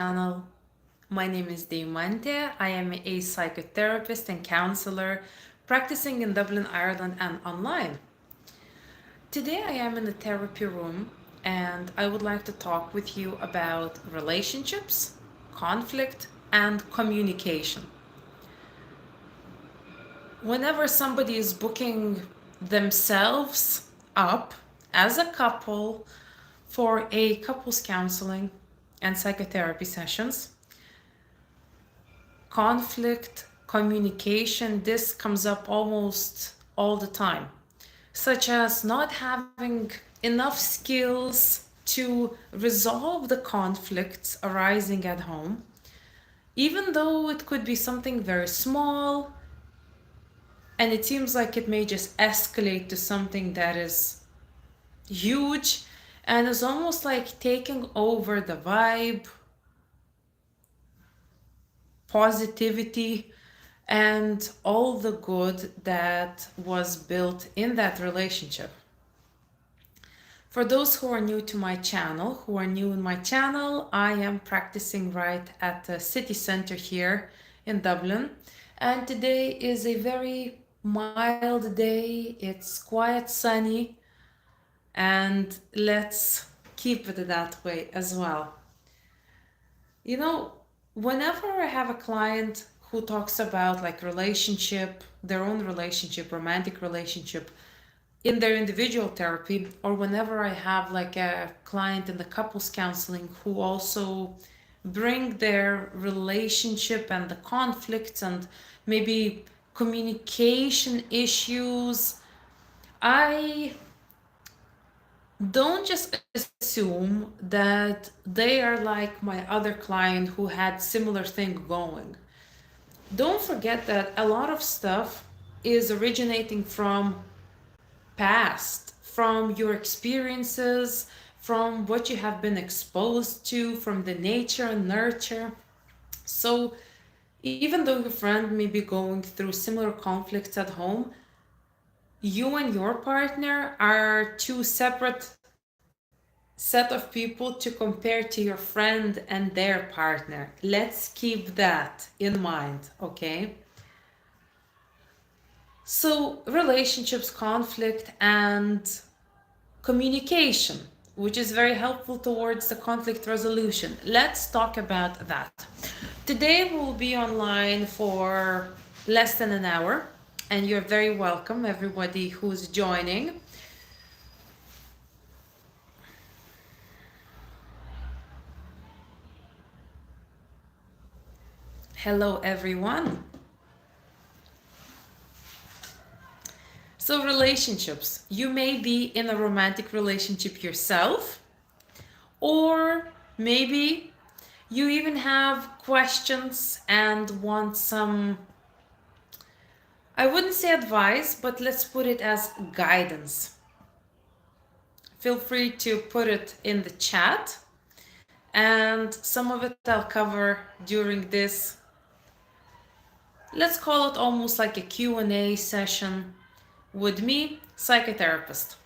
channel. My name is Diamante. I am a psychotherapist and counselor practicing in Dublin, Ireland and online. Today I am in the therapy room and I would like to talk with you about relationships, conflict, and communication. Whenever somebody is booking themselves up as a couple for a couples counseling and psychotherapy sessions, conflict, communication, this comes up almost all the time, such as not having enough skills to resolve the conflicts arising at home, even though it could be something very small and it seems like it may just escalate to something that is huge and is almost like taking over the vibe, positivity, and all the good that was built in that relationship. For those who are new to my channel, I am practicing right at the city center here in Dublin. And today is a very mild day. It's quite sunny. And let's keep it that way as well. You know, whenever I have a client who talks about like relationship, their own relationship, romantic relationship in their individual therapy, or whenever I have like a client in the couples counseling who also bring their relationship and the conflicts and maybe communication issues, I don't just assume that they are like my other client who had similar thing going. Don't forget that a lot of stuff is originating from past, from your experiences, from what you have been exposed to, from the nature and nurture. So even though your friend may be going through similar conflicts at home, you and your partner are two separate set of people to compare to your friend and their partner. Let's keep that in mind, okay? So, relationships, conflict, and communication, which is very helpful towards the conflict resolution. Let's talk about that. Today we'll be online for less than an hour, and you're very welcome, everybody who's joining. Hello, everyone. So, relationships. You may be in a romantic relationship yourself, or maybe you even have questions and want some, I wouldn't say advice, but let's put it as guidance. Feel free to put it in the chat, and some of it I'll cover during this, let's call it almost like a Q&A session with me, Psychotherapist.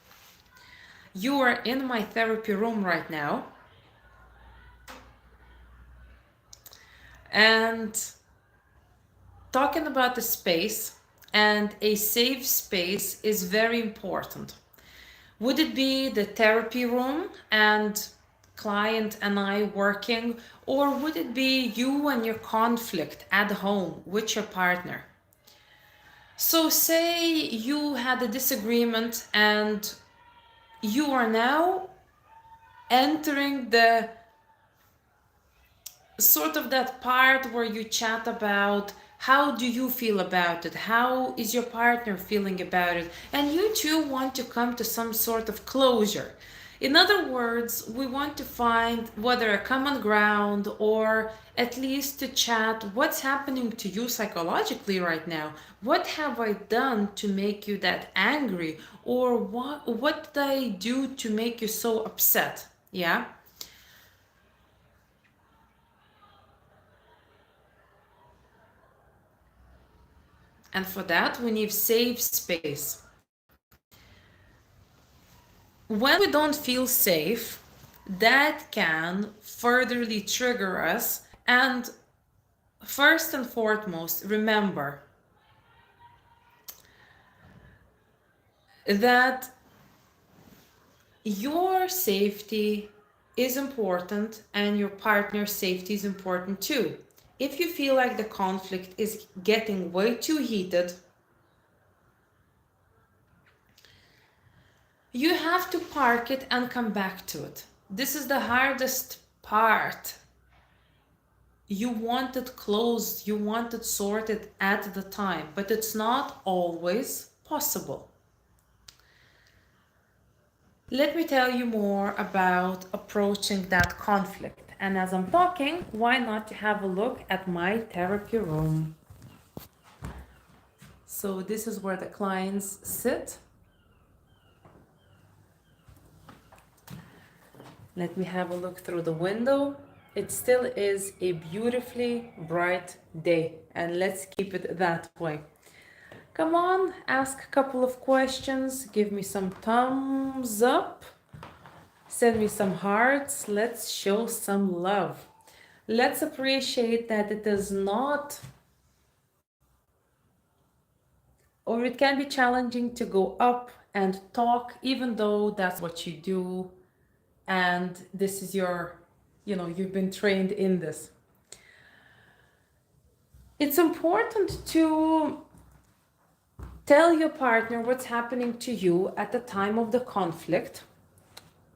You are in my therapy room right now, and talking about the space and a safe space is very important. Would it be the therapy room and client and I working, or would it be you and your conflict at home with your partner? So say you had a disagreement and you are now entering the sort of that part where you chat about how do you feel about it, how is your partner feeling about it, and you two want to come to some sort of closure. In other words, we want to find whether a common ground or at least to chat what's happening to you psychologically right now. What have I done to make you that angry, or what did I do to make you so upset? Yeah. And for that, we need safe space. When we don't feel safe, that can furtherly trigger us. And first and foremost, remember that your safety is important and your partner's safety is important too. If you feel like the conflict is getting way too heated, you have to park it and come back to it. This is the hardest part. You want it closed, you want it sorted at the time, but it's not always possible. Let me tell you more about approaching that conflict. And as I'm talking, why not have a look at my therapy room? So this is where the clients sit. Let me have a look through the window. It still is a beautifully bright day, and let's keep it that way. Come on, ask a couple of questions, give me some thumbs up, send me some hearts, let's show some love. Let's appreciate that it is not, or it can be challenging to go up and talk, even though that's what you do, and this is your, you've been trained in this. It's important to tell your partner what's happening to you at the time of the conflict.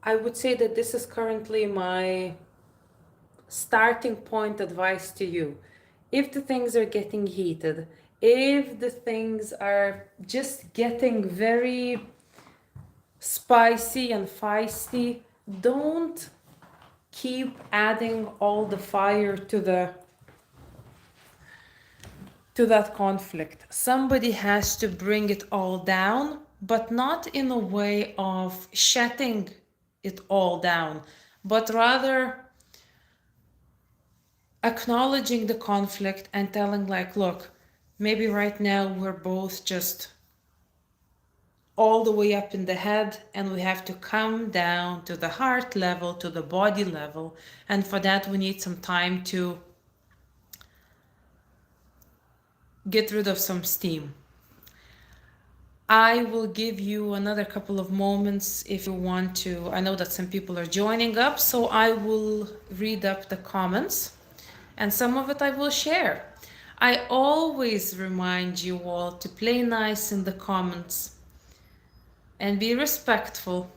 I would say that this is currently my starting point advice to you. If the things are getting heated, if the things are just getting very spicy and feisty, don't keep adding all the fire to that conflict. Somebody has to bring it all down, but not in a way of shutting it all down, but rather acknowledging the conflict and telling like, look, maybe right now we're both just all the way up in the head and we have to come down to the heart level, to the body level. And for that, we need some time to get rid of some steam. I will give you another couple of moments if you want to. I know that some people are joining up, so I will read up the comments and some of it I will share. I always remind you all to play nice in the comments and be respectful.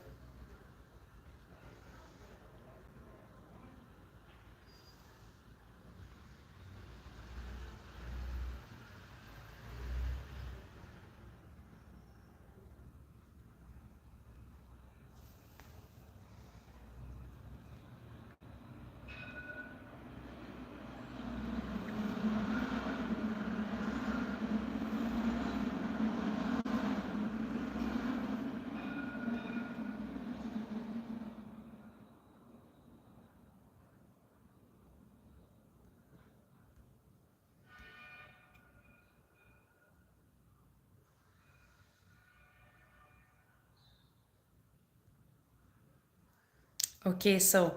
Okay, so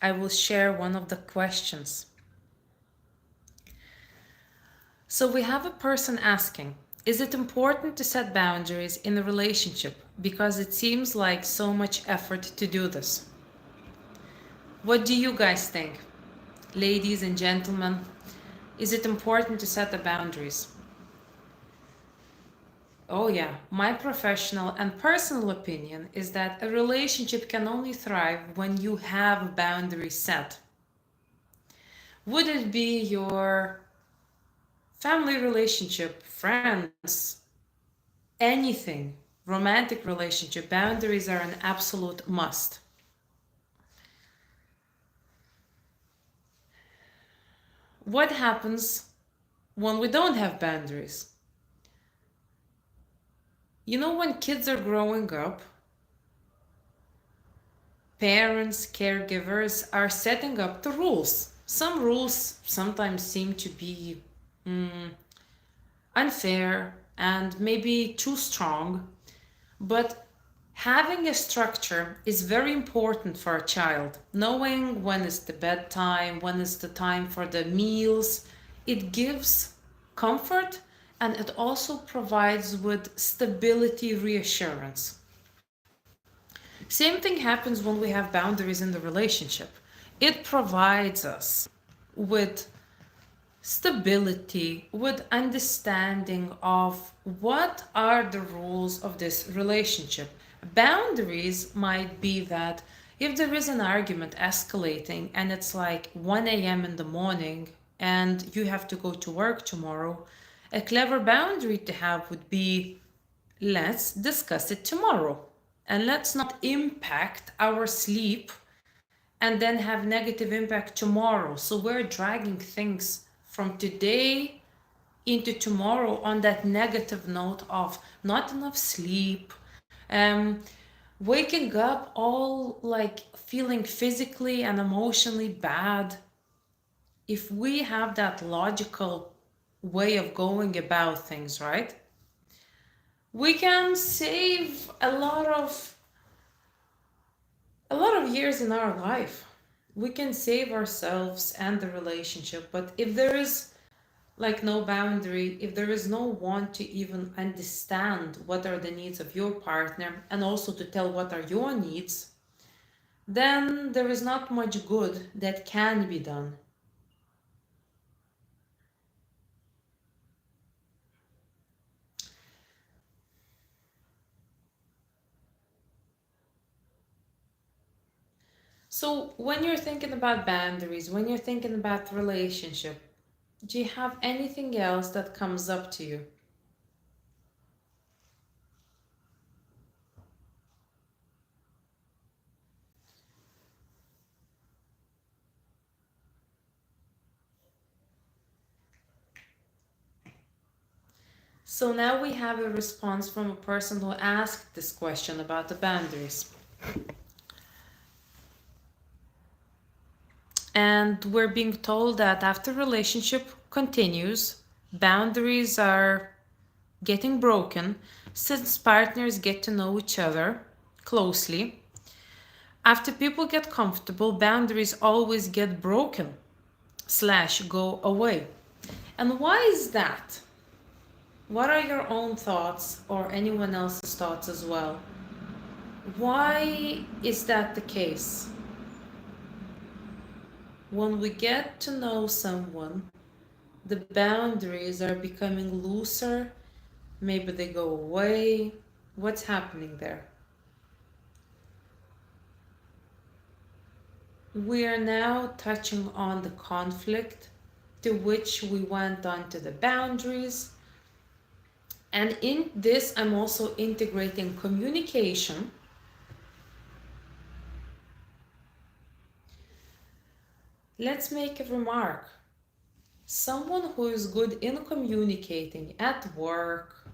I will share one of the questions. So we have a person asking, is it important to set boundaries in a relationship? Because it seems like so much effort to do this. What do you guys think? Ladies and gentlemen, is it important to set the boundaries? Oh yeah, my professional and personal opinion is that a relationship can only thrive when you have boundaries set. Would it be your family relationship, friends, anything, romantic relationship, boundaries are an absolute must. What happens when we don't have boundaries? You know, when kids are growing up, parents, caregivers are setting up the rules. Some rules sometimes seem to be unfair and maybe too strong, but Having a structure is very important for a child. Knowing when is the bedtime, when is the time for the meals, it gives comfort and it also provides with stability, reassurance. Same thing happens when we have boundaries in the relationship. It provides us with stability, with understanding of what are the rules of this relationship. Boundaries might be that if there is an argument escalating and it's like 1 a.m. in the morning and you have to go to work tomorrow, a clever boundary to have would be, let's discuss it tomorrow and let's not impact our sleep and then have negative impact tomorrow. So we're dragging things from today into tomorrow on that negative note of not enough sleep, um, waking up all like feeling physically and emotionally bad. If we have that logical way of going about things, right? We can save a lot of years in our life. We can save ourselves and the relationship, but if there is like no boundary, if there is no one to even understand what are the needs of your partner and also to tell what are your needs, then there is not much good that can be done. So when you're thinking about boundaries, when you're thinking about relationship, do you have anything else that comes up to you? So now we have a response from a person who asked this question about the boundaries. And we're being told that after relationship continues, boundaries are getting broken since partners get to know each other closely. After people get comfortable, boundaries always get broken slash go away. And why is that? What are your own thoughts or anyone else's thoughts as well? Why is that the case? When we get to know someone, the boundaries are becoming looser, maybe they go away. What's happening there? We are now touching on the conflict to which we went on to the boundaries. And in this, I'm also integrating communication. Let's make a remark. Someone who is good in communicating at work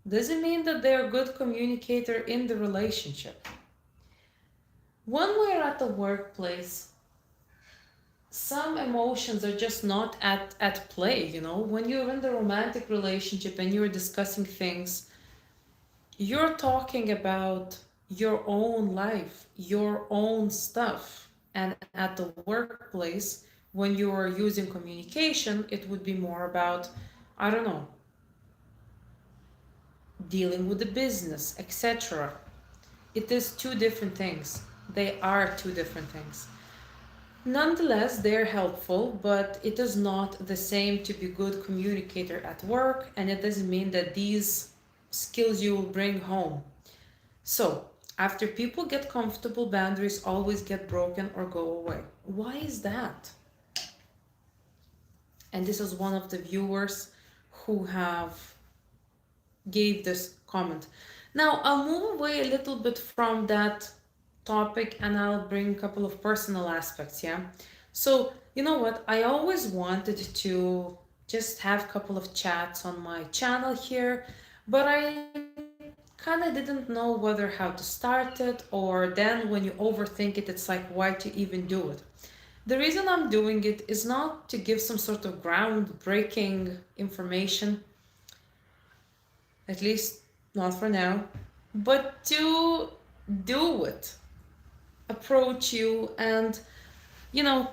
doesn't mean that they're a good communicator in the relationship. When we're at the workplace, some emotions are just not at play, you know? When you're in the romantic relationship and you're discussing things, you're talking about your own life, your own stuff. And at the workplace, when you are using communication, it would be more about, I don't know, dealing with the business, etc. It is two different things. They are two different things. Nonetheless, they're helpful, but it is not the same to be good communicator at work, and it doesn't mean that these skills you will bring home. So, after people get comfortable, boundaries always get broken or go away. Why is that? And this is one of the viewers who have gave this comment. Now, I'll move away a little bit from that topic and I'll bring a couple of personal aspects, yeah? So, you know what? I always wanted to just have a couple of chats on my channel here, but I kind of didn't know whether how to start it, or then when you overthink it, it's like, why to even do it? The reason I'm doing it is not to give some sort of groundbreaking information, at least not for now, but to do it, approach you. And you know,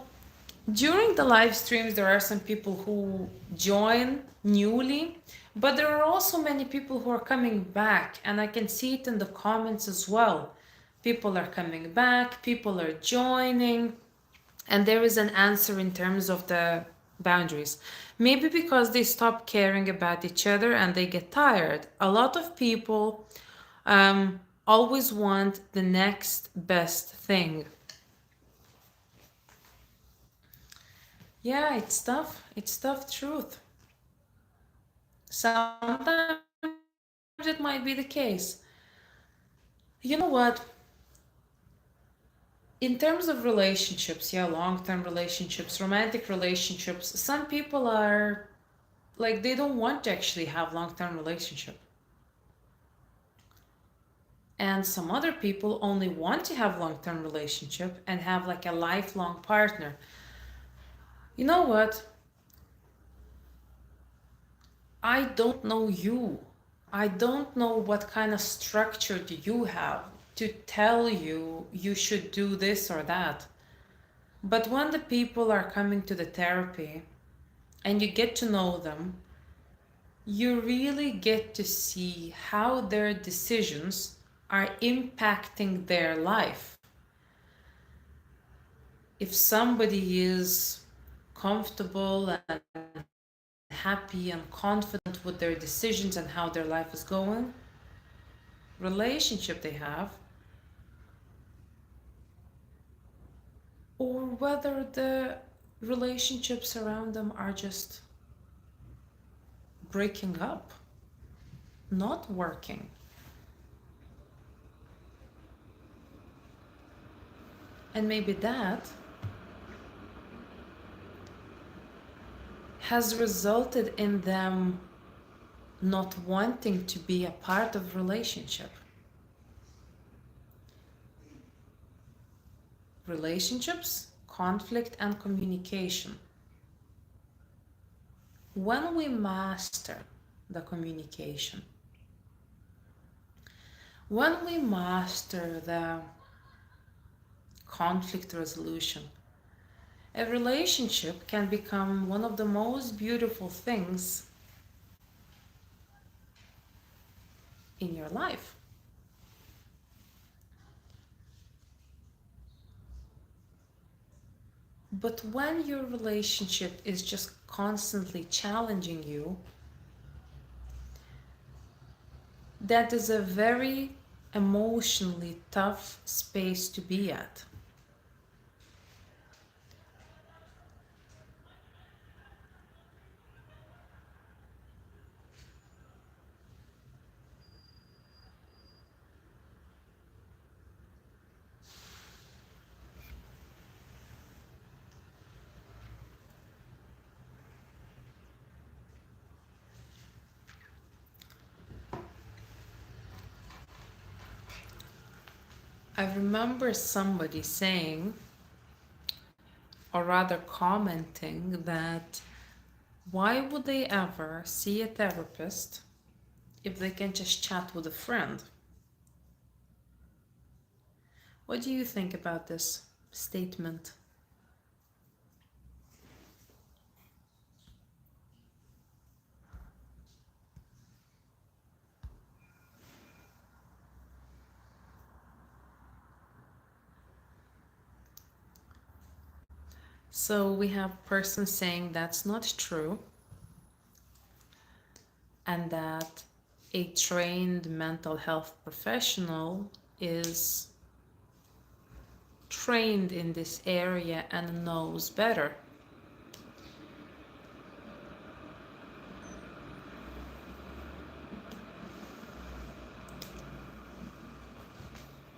during the live streams, there are some people who join newly, but there are also many people who are coming back, and I can see it in the comments as well. People are coming back, people are joining, and there is an answer in terms of the boundaries. Maybe because they stop caring about each other and they get tired. A lot of people always want the next best thing. Yeah, it's tough. It's tough truth. Sometimes it might be the case. You know what? In terms of relationships, yeah, long-term relationships, romantic relationships, some people are like they don't want to actually have long-term relationship. And some other people only want to have long-term relationship and have like a lifelong partner. You know what? I don't know you. I don't know what kind of structure do you have to tell you you should do this or that. But when the people are coming to the therapy and you get to know them, you really get to see how their decisions are impacting their life. If somebody is comfortable and happy and confident with their decisions and how their life is going, relationship they have, or whether the relationships around them are just breaking up, not working. And maybe that has resulted in them not wanting to be a part of relationship. Relationships, conflict, and communication. When we master the communication, when we master the conflict resolution, a relationship can become one of the most beautiful things in your life. But when your relationship is just constantly challenging you, that is a very emotionally tough space to be at. I remember somebody saying, or rather commenting, that why would they ever see a therapist if they can just chat with a friend? What do you think about this statement? So we have a person saying that's not true, and that a trained mental health professional is trained in this area and knows better.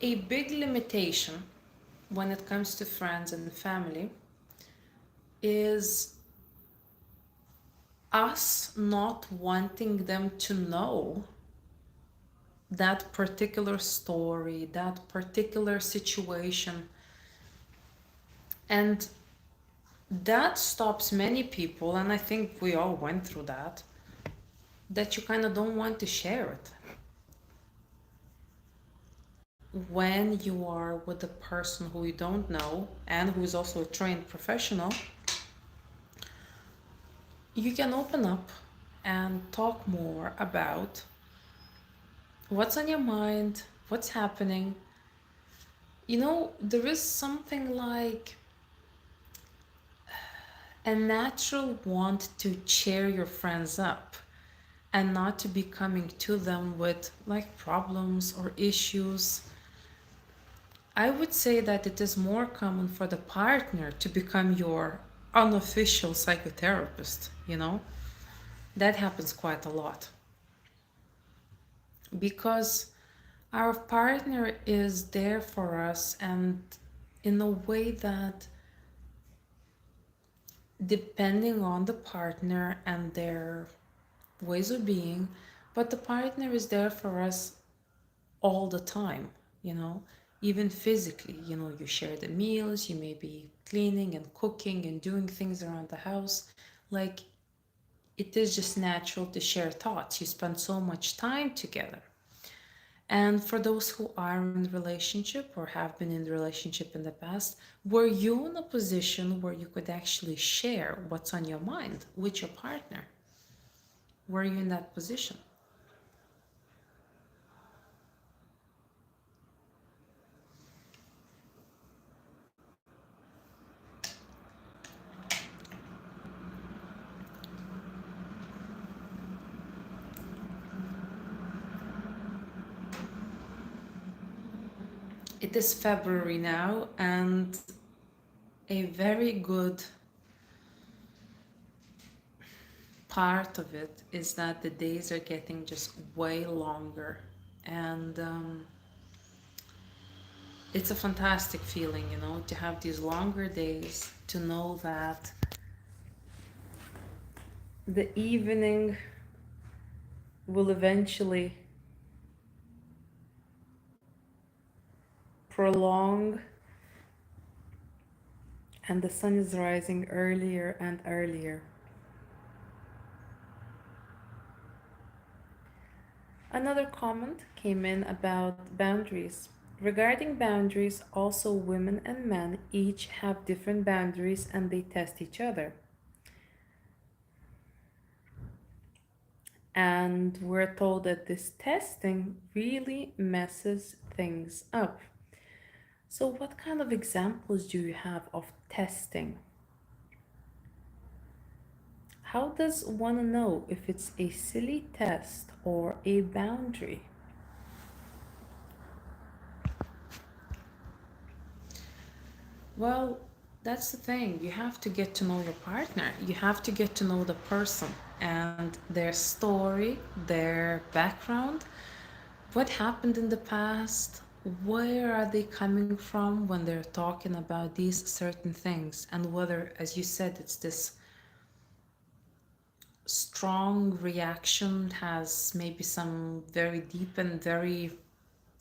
A big limitation when it comes to friends and family is us not wanting them to know that particular story, that particular situation. And that stops many people, and I think we all went through that you kind of don't want to share it. when you are with a person who you don't know and who is also a trained professional, you can open up and talk more about what's on your mind, what's happening. There is something like a natural want to cheer your friends up and not to be coming to them with like problems or issues. I would say that it is more common for the partner to become your unofficial psychotherapist. That happens quite a lot because our partner is there for us, and in a way that, depending on the partner and their ways of being, but the partner is there for us all the time, you know, even physically. You share the meals, you may be cleaning and cooking and doing things around the house. Like, it is just natural to share thoughts. You spend so much time together. And for those who are in a relationship or have been in a relationship in the past, were you in a position where you could actually share what's on your mind with your partner? Were you in that position? It is February now, and a very good part of it is that the days are getting just way longer. And it's a fantastic feeling, to have these longer days, to know that the evening will eventually prolong and the sun is rising earlier and earlier. Another comment came in about boundaries. Regarding boundaries, also women and men each have different boundaries and they test each other. And we're told that this testing really messes things up. So, what kind of examples do you have of testing? How does one know if it's a silly test or a boundary? Well, that's the thing. You have to get to know your partner. You have to get to know the person and their story, their background, what happened in the past, where are they coming from when they're talking about these certain things, and whether, as you said, it's this strong reaction has maybe some very deep and very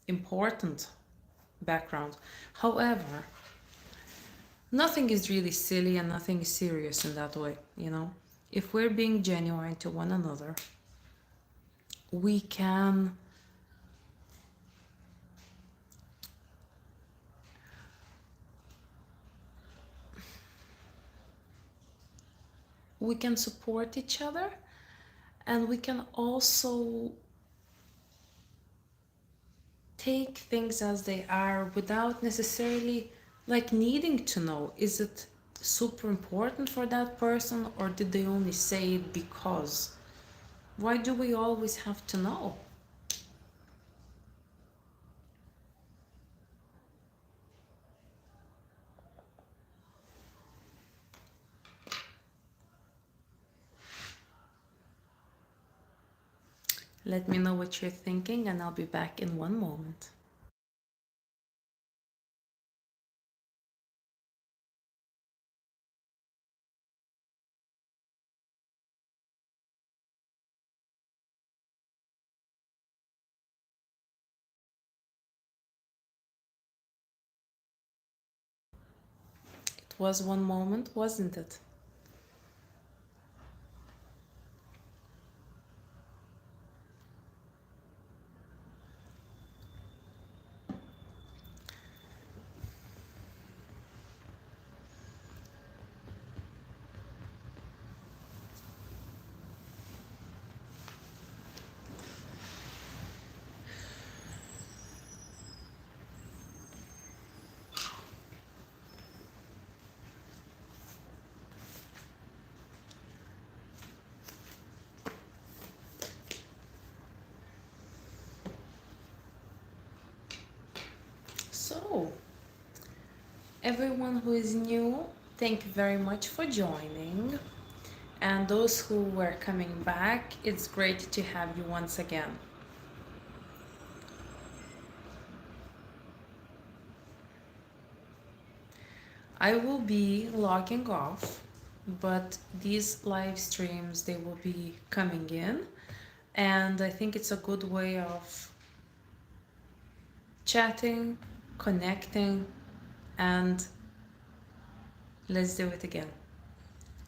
important background. However, nothing is really silly and nothing is serious in that way. If we're being genuine to one another, we can support each other, and we can also take things as they are without necessarily like needing to know, is it super important for that person or did they only say it because? Why do we always have to know? Let me know what you're thinking and I'll be back in one moment. It was one moment, wasn't it? Everyone who is new, thank you very much for joining. And those who were coming back, it's great to have you once again. I will be logging off, but these live streams, they will be coming in. And I think it's a good way of chatting, connecting, and let's do it again.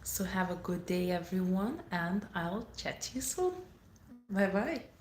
So have a good day, everyone, and I'll chat to you soon. Bye bye.